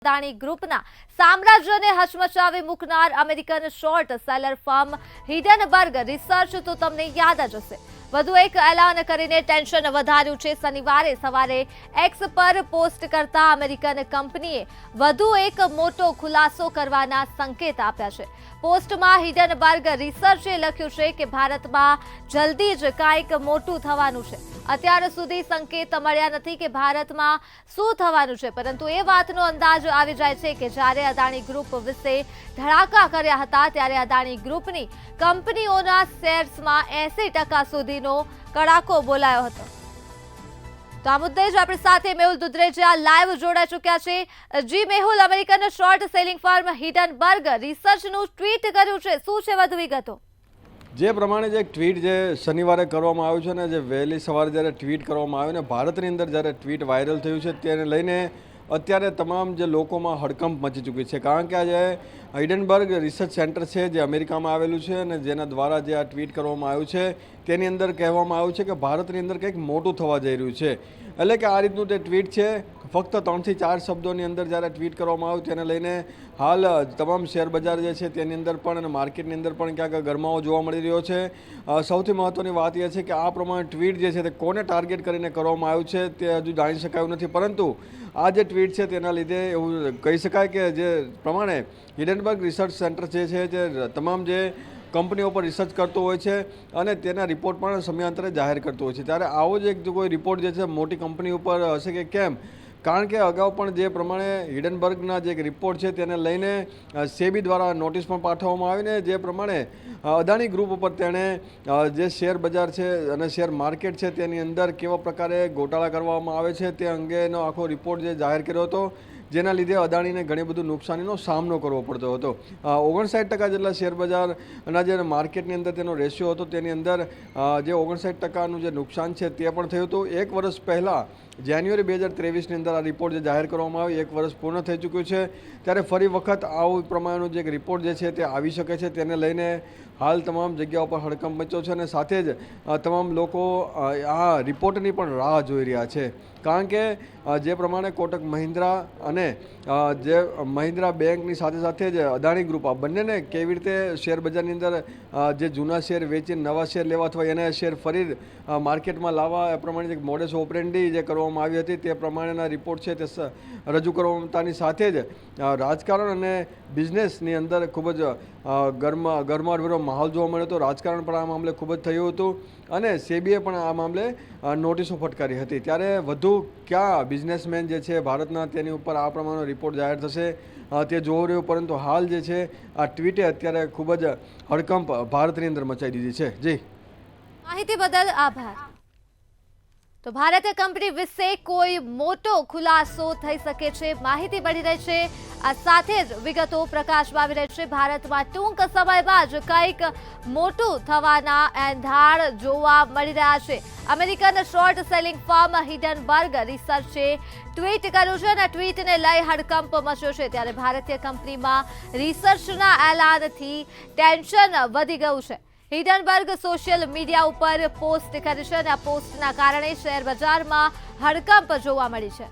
અદાણી ગ્રુપના સામ્રાજ્યને હચમચાવી મૂકનાર American short seller firm Hindenburg research તો તમને યાદ જ હશે। વધુ એક એલાન કરીને ટેન્શન વધાર્યું છે। શનિવારે સવારે એક્સ પર પોસ્ટ કરતા અમેરિકન કંપનીએ વધુ એક મોટો ખુલાસો કરવાના સંકેત આપ્યા છે। પોસ્ટમાં હિડનબર્ગ રિસર્ચે લખ્યું છે કે ભારતમાં જલ્દી જ કાંઈક મોટું થવાનું છે। અત્યાર સુધી સંકેત મળ્યા નથી કે ભારતમાં શું થવાનું છે, પરંતુ એ વાતનો અંદાજ આવી જાય છે કે જ્યારે અદાણી ગ્રુપ વિશે ધડાકા કર્યા હતા ત્યારે અદાણી ગ્રુપની કંપનીઓના શેર્સમાં 80% સુધીનો કડાકો બોલાયો હતો। તો આ મુદ્દે જ આપણી સાથે મેહુલ દુધરેજા લાઈવ જોડાઈ ચૂક્યા છે। Ji Mehul, American short selling firm Hindenburg રિસર્ચનું ટ્વીટ કર્યું છે, શું છે વધુ વિગતો? જે પ્રમાણે જે ટ્વીટ જે શનિવારે કરવામાં આવ્યું છે ને, જે વહેલી સવારે જ્યારે ટ્વીટ કરવામાં આવ્યું ને ભારતની અંદર જ્યારે ટ્વીટ વાયરલ થયું છે તેને લઈને અત્યારે તમામ જે લોકોમાં હડકંપ મચી ચૂકી છે। કારણ કે આજે હિડનબર્ગ રિસર્ચ સેન્ટર છે જે અમેરિકામાં આવેલું છે અને જેના દ્વારા જે આ ટ્વીટ કરવામાં આવ્યું છે તેની અંદર કહેવામાં આવ્યું છે કે ભારતની અંદર કંઈક મોટું થવા જઈ રહ્યું છે। એટલે કે આ રીતનું તે ટ્વીટ છે। ફક્ત 3 થી 4 શબ્દોની અંદર જ્યારે ટ્વીટ કરવામાં આવ્યું તેને લઈને હાલ તમામ શેર બજાર જે છે તેની અંદર પણ અને માર્કેટની અંદર પણ ક્યાંક ગરમાવો જોવા મળી રહ્યો છે। સૌથી મહત્ત્વની વાત એ છે કે આ પ્રમાણે ટ્વીટ જે છે તે કોને ટાર્ગેટ કરીને કરવામાં આવ્યું છે તે હજુ જાણી શકાયું નથી, પરંતુ આ જે ટ્વીટ છે તેના લીધે એવું કહી શકાય કે જે પ્રમાણે હિડનબર્ગ રિસર્ચ સેન્ટર જે છે જે તમામ જે કંપનીઓ પર રિસર્ચ કરતો હોય છે અને તેના રિપોર્ટ પણ સમયાંતરે જાહેર કરતો હોય છે, ત્યારે આવો જ એક કોઈ રિપોર્ટ જે છે મોટી કંપની ઉપર હશે કે કેમ? કારણ કે અગાઉ પણ જે પ્રમાણે હિડનબર્ગના જે રિપોર્ટ છે તેને લઈને સેબી દ્વારા નોટિસ પણ પાઠવવામાં આવી ને જે પ્રમાણે અદાણી ગ્રુપ ઉપર તેણે જે શેર બજાર છે અને શેર માર્કેટ છે તેની અંદર કેવા પ્રકારે ગોટાળા કરવામાં આવે છે તે અંગેનો આખો રિપોર્ટ જે જાહેર કર્યો હતો, જેના લીધે અદાણીને ઘણી બધું નુકસાનીનો સામનો કરવો પડતો હતો। 59% જેટલા શેર બજારના જે માર્કેટની અંદર તેનો રેશિયો હતો તેની અંદર જે 59%નું જે નુકસાન છે તે પણ થયું હતું। 1 વર્ષ પહેલાં જાન્યુઆરી 2023ની અંદર આ રિપોર્ટ જે જાહેર કરવામાં આવ્યો, 1 વર્ષ પૂર્ણ થઈ ચૂક્યું છે, ત્યારે ફરી વખત આવું પ્રમાણેનું જે રિપોર્ટ જે છે તે આવી શકે છે। તેને લઈને હાલ તમામ જગ્યાઓ પર હડકંપ મચ્યો છે અને સાથે જ તમામ લોકો આ રિપોર્ટની પણ રાહ જોઈ રહ્યા છે। કારણ કે જે પ્રમાણે કોટક મહિન્દ્રા અને જે મહિન્દ્રા બેંકની સાથે સાથે જ અદાણી ગ્રુપ આ બંનેને કેવી રીતે શેર બજારની અંદર જે જૂના શેર વેચીને નવા શેર લેવા અથવા એના શેર ફરી માર્કેટમાં લાવવા એ પ્રમાણે એક મોડસ ઓપરેન્ડી જે કરવામાં આવી હતી તે પ્રમાણેના રિપોર્ટ છે તે રજૂ કરવાની સાથે જ રાજકારણ અને બિઝનેસની અંદર ખૂબ જ ગરમાળભર્યો માહોલ જોવા મળ્યો હતો। રાજકારણ પણ આ મામલે ખૂબ જ થયું હતું અને સેબીએ પણ આ મામલે નોટિસો ફટકારી હતી। ત્યારે વધુ ક્યાં બિઝનેસમેન જે છે ભારતના તેની ઉપર આ પ્રમાણનો રિપોર્ટ જાહેર થશે તે જોવું રહ્યું, પરંતુ હાલ જે છે આ ટ્વીટે અત્યારે ખૂબ જ હડકંપ ભારતની અંદર મચાવી દીધી છે। જી, માહિતી બદલ આભાર। તો ભારતીય કંપની વિશે કોઈ મોટો ખુલાસો થઈ શકે છે, માહિતી મળી રહી છે। આ સાથે જ વિગતો પ્રકાશમાં આવી રહી છે। ભારતમાં ટૂંક સમયમાં જ કંઈક મોટું થવાના એંધાણ જોવા મળી રહ્યા છે। American short selling firm Hindenburg રિસર્ચે ટ્વીટ કર્યું છે અને ટ્વીટને લઈ હડકંપ મચ્યો છે, ત્યારે ભારતીય કંપનીમાં રિસર્ચના એલાનથી ટેન્શન વધી ગયું છે। હિડનબર્ગ સોશિયલ મીડિયા ઉપર પોસ્ટ કરી છે અને આ પોસ્ટના કારણે શેર બજારમાં હડકંપ જોવા મળી છે।